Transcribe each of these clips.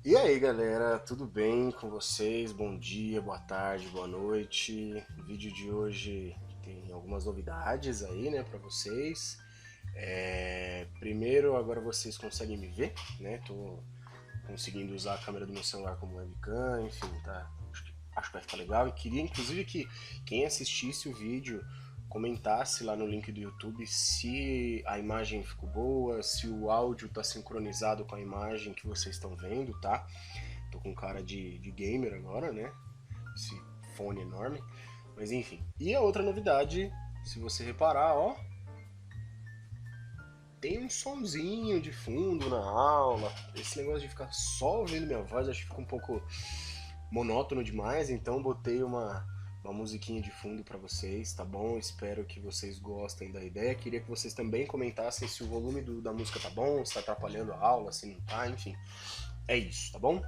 E aí galera, tudo bem com vocês? Bom dia, boa tarde, boa noite. O vídeo de hoje tem algumas novidades aí, né, pra vocês. Primeiro, agora vocês conseguem me ver, né? Tô conseguindo usar a câmera do meu celular como webcam, enfim, tá? Acho que vai ficar legal. E queria inclusive que quem assistisse o vídeo comentasse lá no link do YouTube se a imagem ficou boa, se o áudio está sincronizado com a imagem que vocês estão vendo, tá? Tô com cara de gamer agora, né? Esse fone enorme. Mas enfim. E a outra novidade, se você reparar, ó, tem um sonzinho de fundo na aula. Esse negócio de ficar só ouvindo minha voz, acho que fica um pouco monótono demais, então botei uma musiquinha de fundo para vocês, tá bom? Espero que vocês gostem da ideia. Queria que vocês também comentassem se o volume da música tá bom, se tá atrapalhando a aula, se não tá, enfim. É isso, tá bom?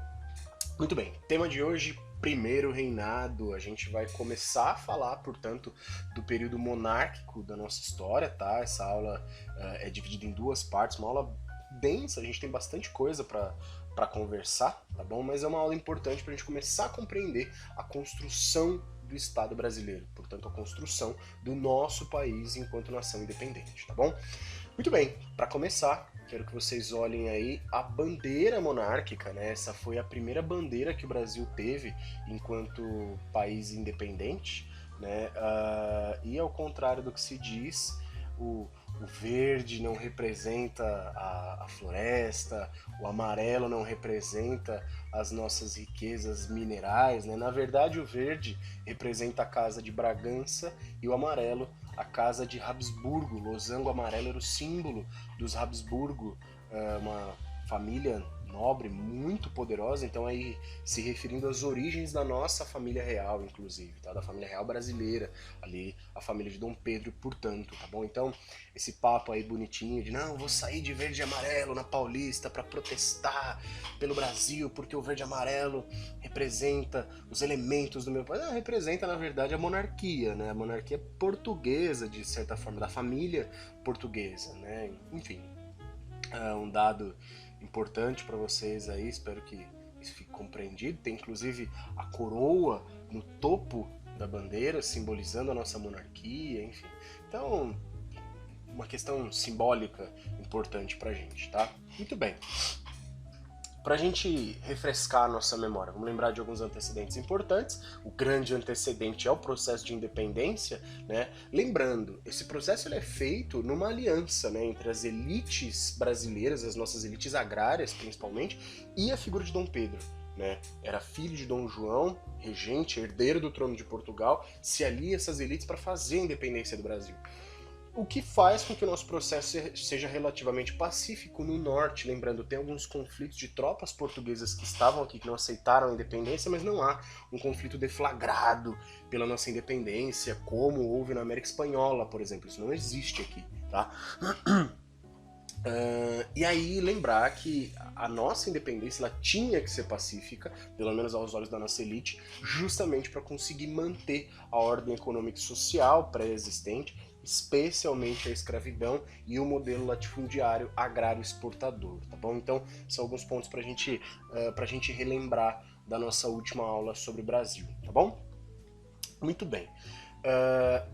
Muito bem, tema de hoje, primeiro reinado. A gente vai começar a falar, portanto, do período monárquico da nossa história, tá? Essa aula é dividida em duas partes, uma aula densa, a gente tem bastante coisa para conversar, tá bom? Mas é uma aula importante para a gente começar a compreender a construção do Estado brasileiro, portanto, a construção do nosso país enquanto nação independente, tá bom? Muito bem, para começar, quero que vocês olhem aí a bandeira monárquica, né? Essa foi a primeira bandeira que o Brasil teve enquanto país independente, né? E ao contrário do que se diz, o verde não representa a floresta, o amarelo não representa as nossas riquezas minerais, né? Na verdade, o verde representa a casa de Bragança e o amarelo a casa de Habsburgo. Losango amarelo era o símbolo dos Habsburgo, uma família nobre muito poderosa, então aí se referindo às origens da nossa família real, inclusive, tá? Da família real brasileira, ali a família de Dom Pedro, portanto, tá bom? Então esse papo aí bonitinho de não, vou sair de verde e amarelo na Paulista para protestar pelo Brasil, porque o verde e amarelo representa os elementos do meu país. Não, representa na verdade a monarquia, né? A monarquia portuguesa, de certa forma, da família portuguesa, né? Enfim, um dado importante para vocês aí, espero que isso fique compreendido. Tem inclusive a coroa no topo da bandeira, simbolizando a nossa monarquia, enfim. Então, uma questão simbólica importante pra gente, tá? Muito bem. Para a gente refrescar a nossa memória, vamos lembrar de alguns antecedentes importantes. O grande antecedente é o processo de independência, né? Lembrando, esse processo ele é feito numa aliança, né, entre as elites brasileiras, as nossas elites agrárias principalmente, e a figura de Dom Pedro. Né? Era filho de Dom João, regente, herdeiro do trono de Portugal, se alia a essas elites para fazer a independência do Brasil. O que faz com que o nosso processo seja relativamente pacífico no norte. Lembrando, tem alguns conflitos de tropas portuguesas que estavam aqui, que não aceitaram a independência, mas não há um conflito deflagrado pela nossa independência, como houve na América Espanhola, por exemplo. Isso não existe aqui, tá? E aí lembrar que a nossa independência ela tinha que ser pacífica, pelo menos aos olhos da nossa elite, justamente para conseguir manter a ordem econômica e social pré-existente, especialmente a escravidão e o modelo latifundiário agrário exportador, tá bom? Então são alguns pontos para a gente relembrar da nossa última aula sobre o Brasil, tá bom? Muito bem.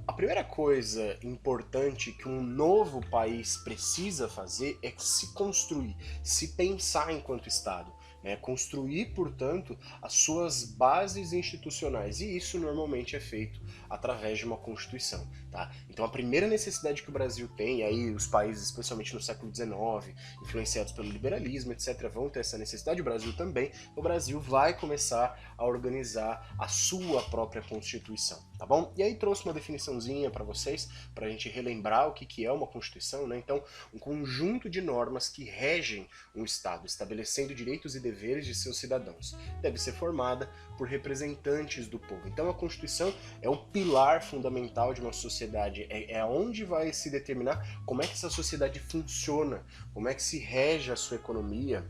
A primeira coisa importante que um novo país precisa fazer é se construir, se pensar enquanto Estado, né? Construir, portanto, as suas bases institucionais, e isso normalmente é feito através de uma Constituição. Tá? Então a primeira necessidade que o Brasil tem, e aí os países, especialmente no século XIX, influenciados pelo liberalismo, etc., vão ter essa necessidade, o Brasil também, o Brasil vai começar a organizar a sua própria Constituição, tá bom? E aí trouxe uma definiçãozinha para vocês, para a gente relembrar o que é uma Constituição, né? Então, um conjunto de normas que regem um Estado, estabelecendo direitos e deveres de seus cidadãos. Deve ser formada por representantes do povo. Então, a Constituição é o pilar fundamental de uma sociedade, é onde vai se determinar como é que essa sociedade funciona, como é que se rege a sua economia,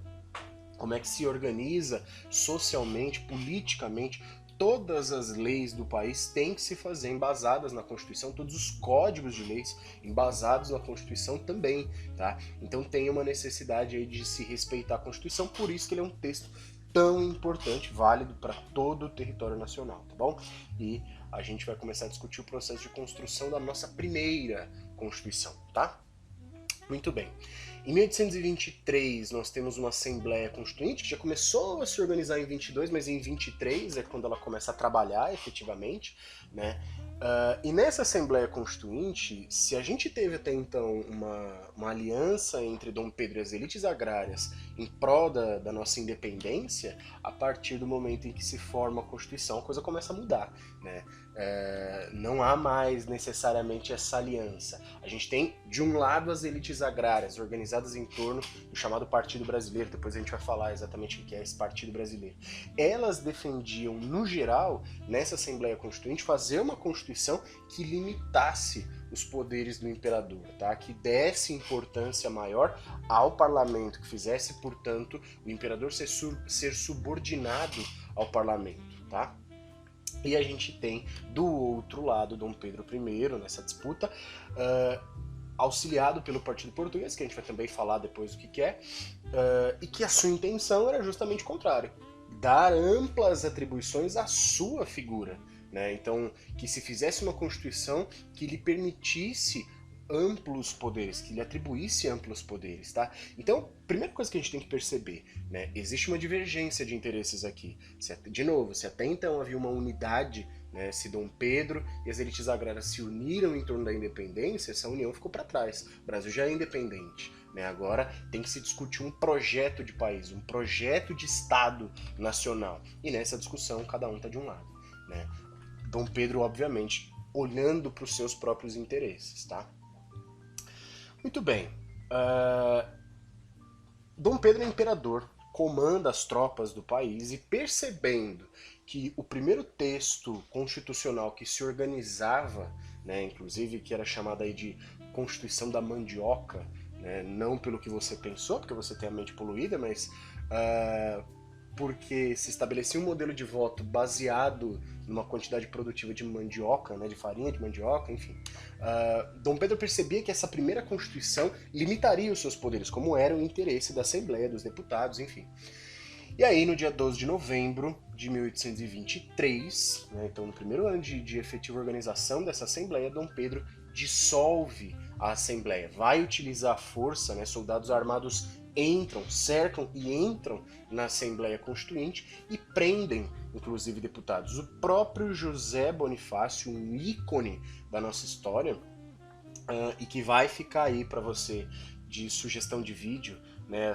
como é que se organiza socialmente, politicamente. Todas as leis do país têm que se fazer embasadas na Constituição, todos os códigos de leis embasados na Constituição também, tá? Então tem uma necessidade aí de se respeitar a Constituição, por isso que ele é um texto tão importante, válido para todo o território nacional, tá bom? E a gente vai começar a discutir o processo de construção da nossa primeira Constituição, tá? Muito bem. Em 1823 nós temos uma Assembleia Constituinte que já começou a se organizar em 22, mas em 23 é quando ela começa a trabalhar efetivamente, né? E nessa Assembleia Constituinte, se a gente teve até então uma aliança entre Dom Pedro e as elites agrárias em prol da nossa independência, a partir do momento em que se forma a Constituição, a coisa começa a mudar, né? Não há mais necessariamente essa aliança. A gente tem, de um lado, as elites agrárias organizadas em torno do chamado Partido Brasileiro, depois a gente vai falar exatamente o que é esse Partido Brasileiro. Elas defendiam, no geral, nessa Assembleia Constituinte, fazer uma Constituição que limitasse os poderes do imperador, tá? Que desse importância maior ao parlamento, que fizesse, portanto, o imperador ser subordinado ao parlamento, tá? E a gente tem, do outro lado, Dom Pedro I, nessa disputa, auxiliado pelo Partido Português, que a gente vai também falar depois o que é, e que a sua intenção era justamente o contrário, dar amplas atribuições à sua figura, né? Então, que se fizesse uma Constituição que lhe permitisse amplos poderes, que lhe atribuísse amplos poderes, tá? Então, primeira coisa que a gente tem que perceber, né? Existe uma divergência de interesses aqui. De novo, se até então havia uma unidade, né? Se Dom Pedro e as elites agrárias se uniram em torno da independência, essa união ficou para trás. O Brasil já é independente, né? Agora tem que se discutir um projeto de país, um projeto de Estado nacional. E nessa discussão, cada um está de um lado, né? Dom Pedro, obviamente, olhando para os seus próprios interesses, tá? Muito bem. Dom Pedro é imperador, comanda as tropas do país e, percebendo que o primeiro texto constitucional que se organizava, né, inclusive que era chamado aí de Constituição da Mandioca, né, não pelo que você pensou, porque você tem a mente poluída, mas porque se estabelecia um modelo de voto baseado numa quantidade produtiva de mandioca, né, de farinha de mandioca, enfim. Dom Pedro percebia que essa primeira Constituição limitaria os seus poderes, como era o interesse da Assembleia, dos deputados, enfim. E aí, no dia 12 de novembro de 1823, né, então no primeiro ano de efetiva organização dessa Assembleia, Dom Pedro dissolve a Assembleia, vai utilizar a força, né, soldados armados cercam e entram na Assembleia Constituinte e prendem, inclusive, deputados. O próprio José Bonifácio, um ícone da nossa história, e que vai ficar aí para você de sugestão de vídeo, né,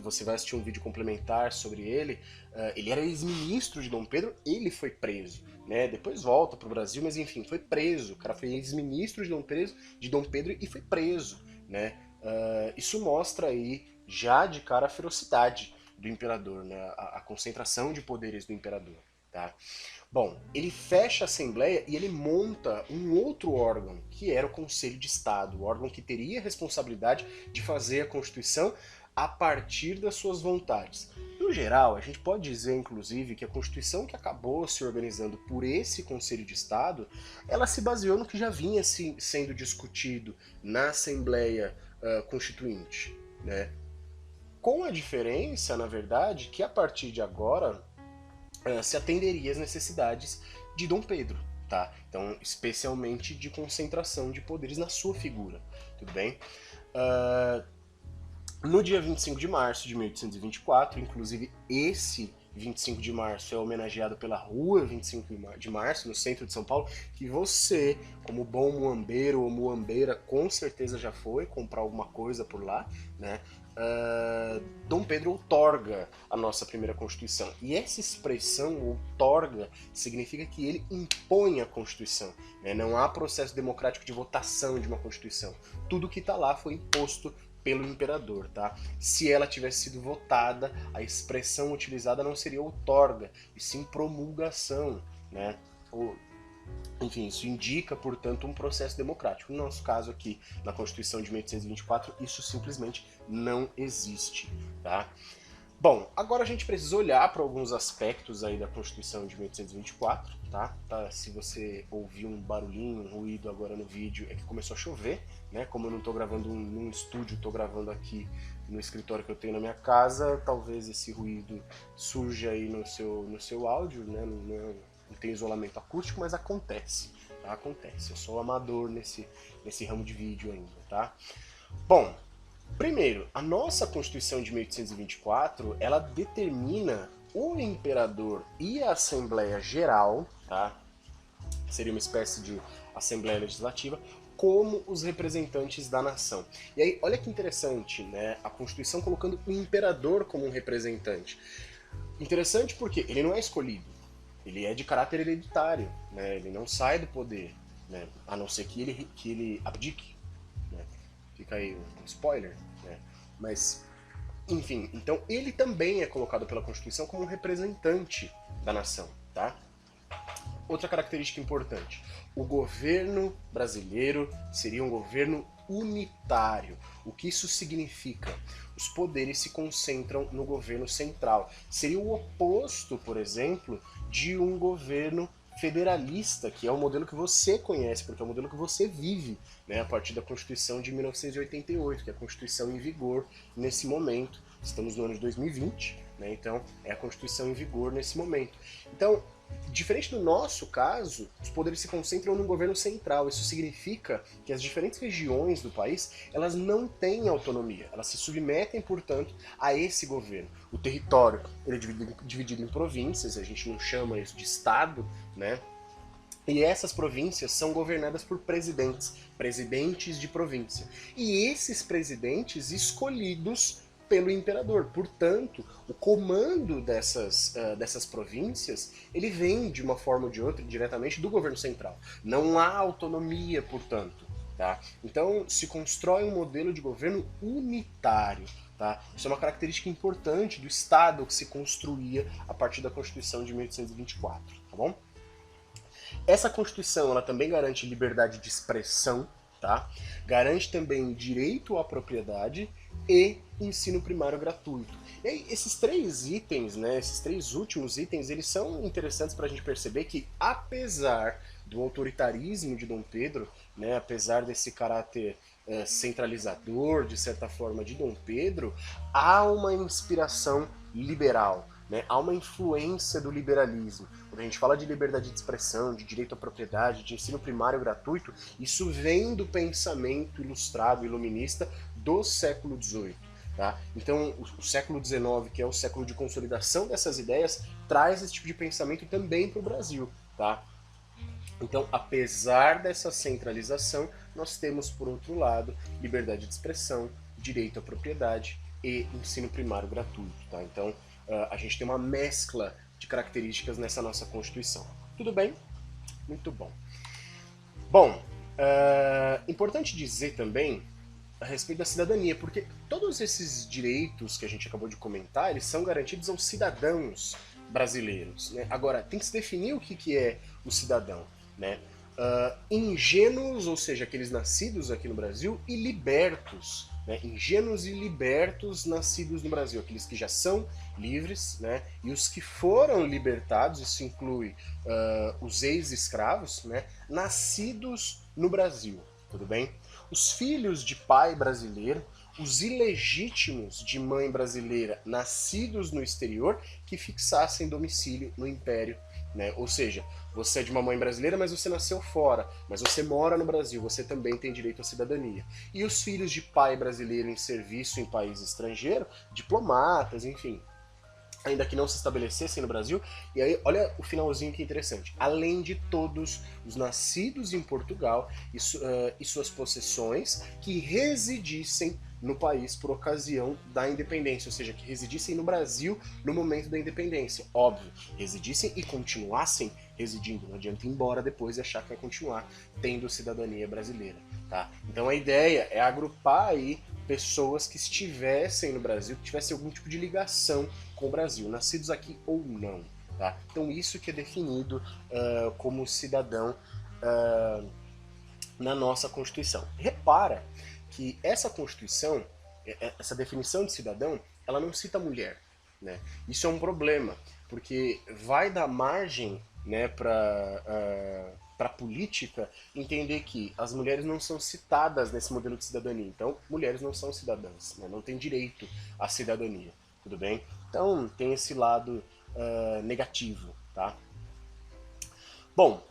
você vai assistir um vídeo complementar sobre ele. Ele era ex-ministro de Dom Pedro, ele foi preso, né, depois volta para o Brasil, mas enfim, foi preso. O cara foi ex-ministro de Dom Pedro e foi preso, né. Isso mostra aí já de cara a ferocidade do imperador, né, a concentração de poderes do imperador, tá? Bom, ele fecha a Assembleia e ele monta um outro órgão, que era o Conselho de Estado, o órgão que teria a responsabilidade de fazer a Constituição a partir das suas vontades. No geral, a gente pode dizer, inclusive, que a Constituição que acabou se organizando por esse Conselho de Estado, ela se baseou no que já vinha sendo discutido na Assembleia Constituinte, né? Com a diferença, na verdade, que a partir de agora se atenderia às necessidades de Dom Pedro, tá? Então, especialmente de concentração de poderes na sua figura, tudo bem? No dia 25 de março de 1824, inclusive esse 25 de março é homenageado pela Rua 25 de Março, no centro de São Paulo, que você, como bom muambeiro ou muambeira, com certeza já foi comprar alguma coisa por lá, né? Dom Pedro outorga a nossa primeira Constituição. E essa expressão, outorga, significa que ele impõe a Constituição, né? Não há processo democrático de votação de uma Constituição. Tudo que está lá foi imposto pelo imperador, tá? Se ela tivesse sido votada, a expressão utilizada não seria outorga, e sim promulgação, né? Enfim, isso indica, portanto, um processo democrático. No nosso caso aqui, na Constituição de 1824, isso simplesmente não existe, tá? Bom, agora a gente precisa olhar para alguns aspectos aí da Constituição de 1824, tá? Se você ouvir um barulhinho, um ruído agora no vídeo, é que começou a chover, né? Como eu não estou gravando num estúdio, estou gravando aqui no escritório que eu tenho na minha casa, talvez esse ruído surja aí no seu áudio, né? Não tem isolamento acústico, mas acontece, tá? Acontece. Eu sou amador nesse ramo de vídeo ainda, tá? Bom, primeiro, a nossa Constituição de 1824, ela determina o imperador e a Assembleia Geral, tá? Seria uma espécie de Assembleia Legislativa, como os representantes da nação. E aí, olha que interessante, né? A Constituição colocando o imperador como um representante. Interessante porque ele não é escolhido, ele é de caráter hereditário, né? Ele não sai do poder, né? A não ser que ele abdique, né? Fica aí um spoiler, né? Mas, enfim, então ele também é colocado pela Constituição como um representante da nação, tá? Outra característica importante, o governo brasileiro seria um governo unitário. O que isso significa? Os poderes se concentram no governo central. Seria o oposto, por exemplo, de um governo federalista, que é o modelo que você conhece, porque é o modelo que você vive, né, a partir da Constituição de 1988, que é a Constituição em vigor nesse momento. Estamos no ano de 2020, né, então é a Constituição em vigor nesse momento. Então, diferente do nosso caso, os poderes se concentram no governo central. Isso significa que as diferentes regiões do país, elas não têm autonomia. Elas se submetem, portanto, a esse governo. O território ele é dividido em províncias, a gente não chama isso de estado, né? E essas províncias são governadas por presidentes de província. E esses presidentes escolhidos pelo imperador. Portanto, o comando dessas províncias, ele vem de uma forma ou de outra diretamente do governo central. Não há autonomia, portanto. Tá? Então, se constrói um modelo de governo unitário. Tá? Isso é uma característica importante do Estado que se construía a partir da Constituição de 1824. Tá bom? Essa Constituição ela também garante liberdade de expressão, tá? Garante também direito à propriedade e ensino primário gratuito. E aí, esses três itens, né, esses três últimos itens, eles são interessantes para a gente perceber que, apesar do autoritarismo de Dom Pedro, né, apesar desse caráter centralizador, de certa forma, de Dom Pedro, há uma inspiração liberal. Né, há uma influência do liberalismo. Quando a gente fala de liberdade de expressão, de direito à propriedade, de ensino primário gratuito, isso vem do pensamento ilustrado, iluminista do século XVIII. Tá? Então, o século XIX, que é o século de consolidação dessas ideias, traz esse tipo de pensamento também para o Brasil. Tá? Então, apesar dessa centralização, nós temos, por outro lado, liberdade de expressão, direito à propriedade e ensino primário gratuito. Tá? Então, a gente tem uma mescla de características nessa nossa Constituição. Tudo bem? Muito bom. Bom, importante dizer também a respeito da cidadania, porque todos esses direitos que a gente acabou de comentar, eles são garantidos aos cidadãos brasileiros. Né? Agora, tem que se definir o que é o cidadão. Né? Ingênuos, ou seja, aqueles nascidos aqui no Brasil, e libertos. Né? Ingênuos e libertos nascidos no Brasil, aqueles que já são livres, né? E os que foram libertados, isso inclui os ex-escravos, né? Nascidos no Brasil, tudo bem? Os filhos de pai brasileiro, os ilegítimos de mãe brasileira nascidos no exterior que fixassem domicílio no Império. Né? Ou seja, você é de uma mãe brasileira, mas você nasceu fora, mas você mora no Brasil, você também tem direito à cidadania. E os filhos de pai brasileiro em serviço em país estrangeiro, diplomatas, enfim, ainda que não se estabelecessem no Brasil. E aí, olha o finalzinho que é interessante. Além de todos os nascidos em Portugal e suas possessões que residissem no país por ocasião da independência, ou seja, que residissem no Brasil no momento da independência. Óbvio, residissem e continuassem residindo. Não adianta ir embora depois e achar que vai continuar tendo cidadania brasileira. Tá? Então a ideia é agrupar aí pessoas que estivessem no Brasil, que tivessem algum tipo de ligação com o Brasil, nascidos aqui ou não. Tá? Então isso que é definido como cidadão na nossa Constituição. Repara que essa Constituição, essa definição de cidadão, ela não cita mulher. né? Isso é um problema, porque vai dar margem, né, para a política entender que as mulheres não são citadas nesse modelo de cidadania. Então, mulheres não são cidadãs, né? Não têm direito à cidadania, tudo bem? Então, tem esse lado negativo, tá? Bom,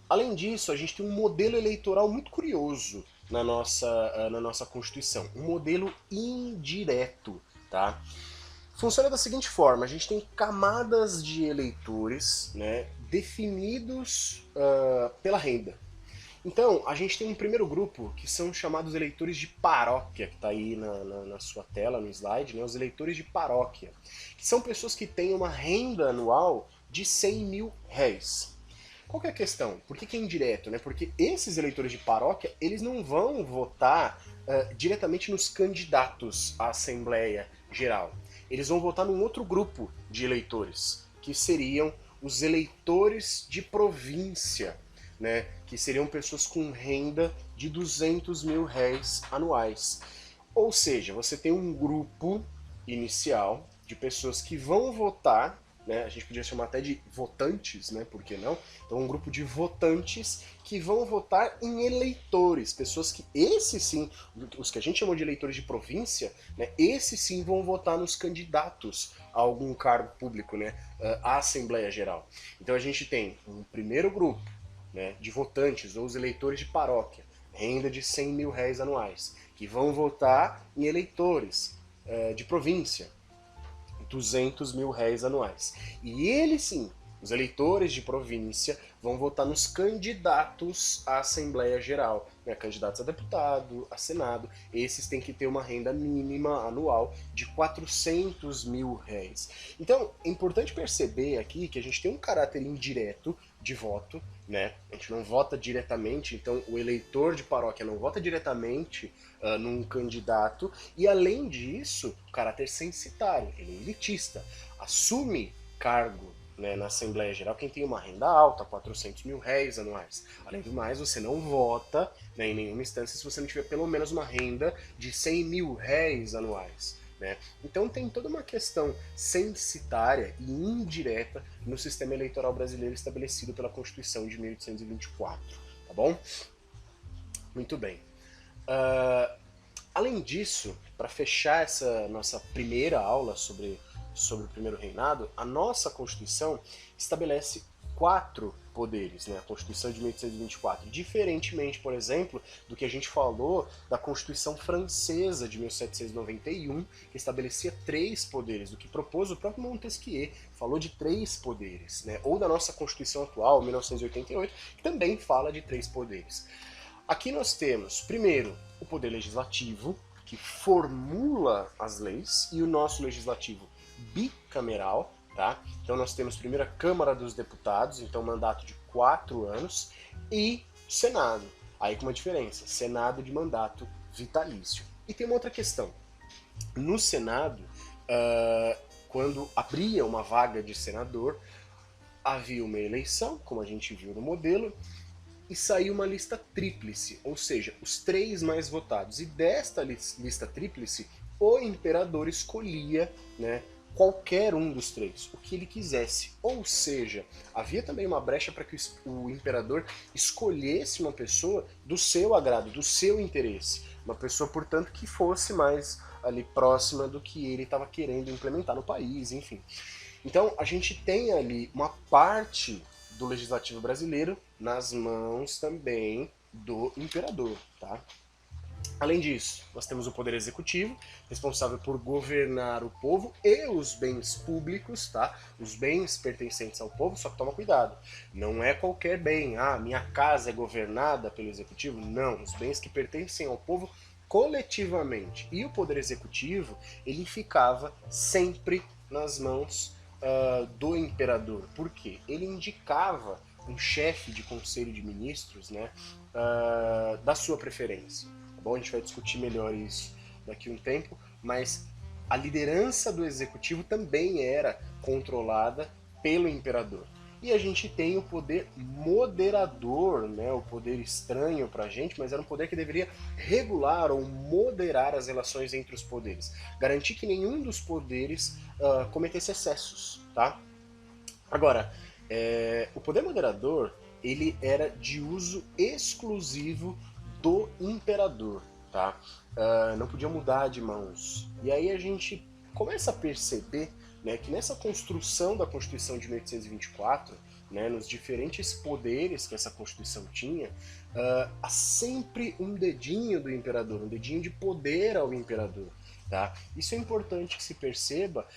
além disso, a gente tem um modelo eleitoral muito curioso na nossa Constituição, um modelo indireto, tá? Funciona da seguinte forma: a gente tem camadas de eleitores, né, definidos pela renda. Então, a gente tem um primeiro grupo que são chamados eleitores de paróquia, que está aí na sua tela, no slide, né, os eleitores de paróquia, que são pessoas que têm uma renda anual de 100 mil réis. Qual que é a questão? Por que é indireto? Né? Porque esses eleitores de paróquia, eles não vão votar diretamente nos candidatos à Assembleia Geral. Eles vão votar num outro grupo de eleitores, que seriam os eleitores de província, né? Que seriam pessoas com renda de 200 mil réis anuais. Ou seja, você tem um grupo inicial de pessoas que vão votar, né? A gente podia chamar até de votantes, né? Por que não? Então, um grupo de votantes que vão votar em eleitores, pessoas que, esses sim, os que a gente chamou de eleitores de província, né? Esses sim vão votar nos candidatos a algum cargo público, né? À Assembleia Geral. Então, a gente tem um primeiro grupo, né, de votantes, ou os eleitores de paróquia, renda de 100 mil réis anuais, que vão votar em eleitores de província, 200 mil réis anuais. E eles sim, os eleitores de província, vão votar nos candidatos à Assembleia Geral, né? Candidatos a deputado, a Senado. Esses têm que ter uma renda mínima anual de 400 mil réis. Então, é importante perceber aqui que a gente tem um caráter indireto de voto, né? A gente não vota diretamente, então o eleitor de paróquia não vota diretamente num candidato, e além disso, o caráter censitário, ele é elitista, assume cargo, né, na Assembleia Geral quem tem uma renda alta, 400 mil réis anuais. Além do mais, você não vota, né, em nenhuma instância se você não tiver pelo menos uma renda de 100 mil réis anuais. Né? Então tem toda uma questão censitária e indireta no sistema eleitoral brasileiro estabelecido pela Constituição de 1824, tá bom? Muito bem. Além disso, para fechar essa nossa primeira aula sobre o primeiro reinado, a nossa Constituição estabelece 4 poderes, né? A Constituição de 1824, diferentemente, por exemplo, do que a gente falou da Constituição Francesa de 1791, que estabelecia 3 poderes, do que propôs o próprio Montesquieu, falou de 3 poderes, né? Ou da nossa Constituição atual, 1988, que também fala de 3 poderes. Aqui nós temos, primeiro, o poder legislativo, que formula as leis, e o nosso legislativo bicameral, tá? Então nós temos primeiro a Câmara dos Deputados, então mandato de 4 anos, e o Senado, aí com uma diferença, Senado de mandato vitalício. E tem uma outra questão, no Senado, quando abria uma vaga de senador, havia uma eleição, como a gente viu no modelo, e saiu uma lista tríplice, ou seja, os 3 mais votados. E desta lista tríplice, o imperador escolhia, né, qualquer um dos 3, o que ele quisesse. Ou seja, havia também uma brecha para que o imperador escolhesse uma pessoa do seu agrado, do seu interesse. Uma pessoa, portanto, que fosse mais ali próxima do que ele estava querendo implementar no país, enfim. Então, a gente tem ali uma parte do legislativo brasileiro nas mãos também do imperador, tá? Além disso, nós temos o poder executivo, responsável por governar o povo e os bens públicos, tá? Os bens pertencentes ao povo, só que toma cuidado, não é qualquer bem, minha casa é governada pelo executivo, não, os bens que pertencem ao povo coletivamente. E o poder executivo, ele ficava sempre nas mãos do imperador. Por quê? Ele indicava um chefe de conselho de ministros, né, da sua preferência. Tá bom? A gente vai discutir melhor isso daqui a um tempo, mas a liderança do executivo também era controlada pelo imperador. E a gente tem o poder moderador, né? O poder estranho pra gente, mas era um poder que deveria regular ou moderar as relações entre os poderes. Garantir que nenhum dos poderes cometesse excessos, tá? Agora, o poder moderador, ele era de uso exclusivo do imperador, tá? Não podia mudar de mãos. E aí a gente começa a perceber, né, que nessa construção da Constituição de 1824, né, nos diferentes poderes que essa Constituição tinha, há sempre um dedinho do imperador, um dedinho de poder ao imperador. Tá? Isso é importante que se perceba,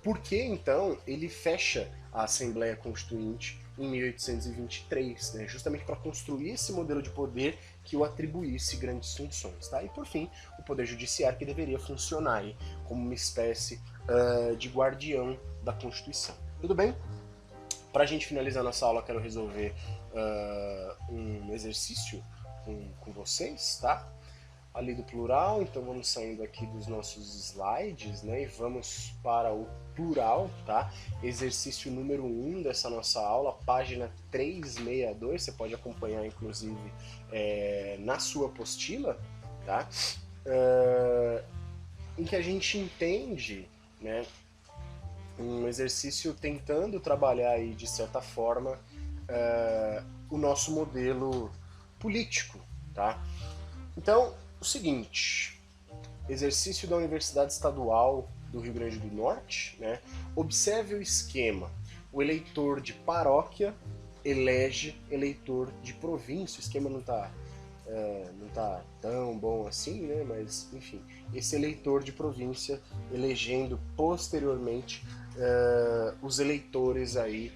porque então ele fecha a Assembleia Constituinte em 1823, né, justamente para construir esse modelo de poder que o atribuísse grandes funções. Tá? E por fim, o Poder Judiciário, que deveria funcionar aí como uma espécie de guardião da Constituição. Tudo bem? Para a gente finalizar nossa aula, quero resolver um exercício com vocês, tá? Ali do plural, então vamos saindo aqui dos nossos slides, né, e vamos para o plural, tá? Exercício número 1 dessa nossa aula, página 362, você pode acompanhar inclusive na sua apostila, tá? Em que a gente entende, né, um exercício tentando trabalhar aí, de certa forma, o nosso modelo político, tá? Então, o seguinte, exercício da Universidade Estadual do Rio Grande do Norte, né? Observe o esquema. O eleitor de paróquia elege eleitor de província. O esquema não tá tão bom assim, né? Mas, enfim, esse eleitor de província elegendo posteriormente os eleitores aí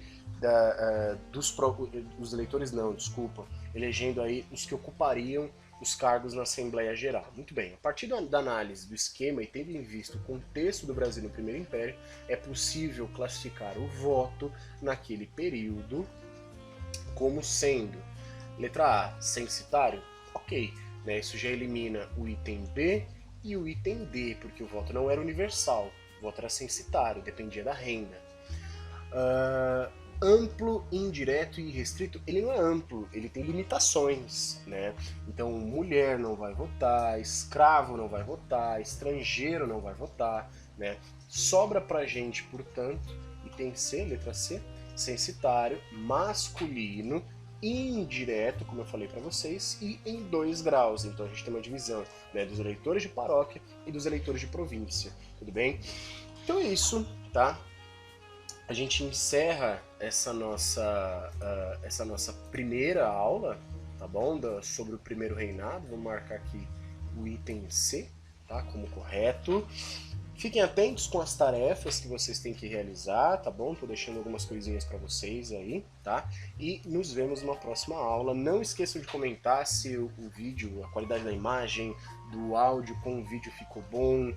os eleitores não, desculpa, elegendo aí os que ocupariam os cargos na Assembleia Geral. Muito bem, a partir da análise do esquema e tendo em vista o contexto do Brasil no Primeiro Império, é possível classificar o voto naquele período como sendo, letra A, censitário? Ok, né? Isso já elimina o item B e o item D, porque o voto não era universal, o voto era censitário, dependia da renda. Amplo, indireto e restrito, ele não é amplo, ele tem limitações, né? Então, mulher não vai votar, escravo não vai votar, estrangeiro não vai votar, né? Sobra pra gente, portanto, item C, letra C, censitário, masculino, indireto, como eu falei para vocês, e em 2 graus. Então a gente tem uma divisão, né, dos eleitores de paróquia e dos eleitores de província, tudo bem? Então é isso, tá? A gente encerra essa nossa primeira aula, tá bom? Sobre o primeiro reinado. Vou marcar aqui o item C, tá? Como correto. Fiquem atentos com as tarefas que vocês têm que realizar, tá bom? Tô deixando algumas coisinhas para vocês aí, tá? E nos vemos numa próxima aula. Não esqueçam de comentar se o vídeo, a qualidade da imagem, do áudio com o vídeo ficou bom,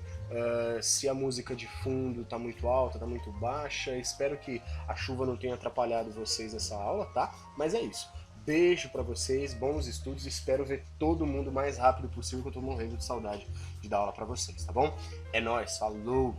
se a música de fundo tá muito alta, tá muito baixa. Espero que a chuva não tenha atrapalhado vocês nessa aula, tá? Mas é isso. Beijo pra vocês, bons estudos, espero ver todo mundo o mais rápido possível, que eu tô morrendo de saudade de dar aula pra vocês, tá bom? É nóis, falou!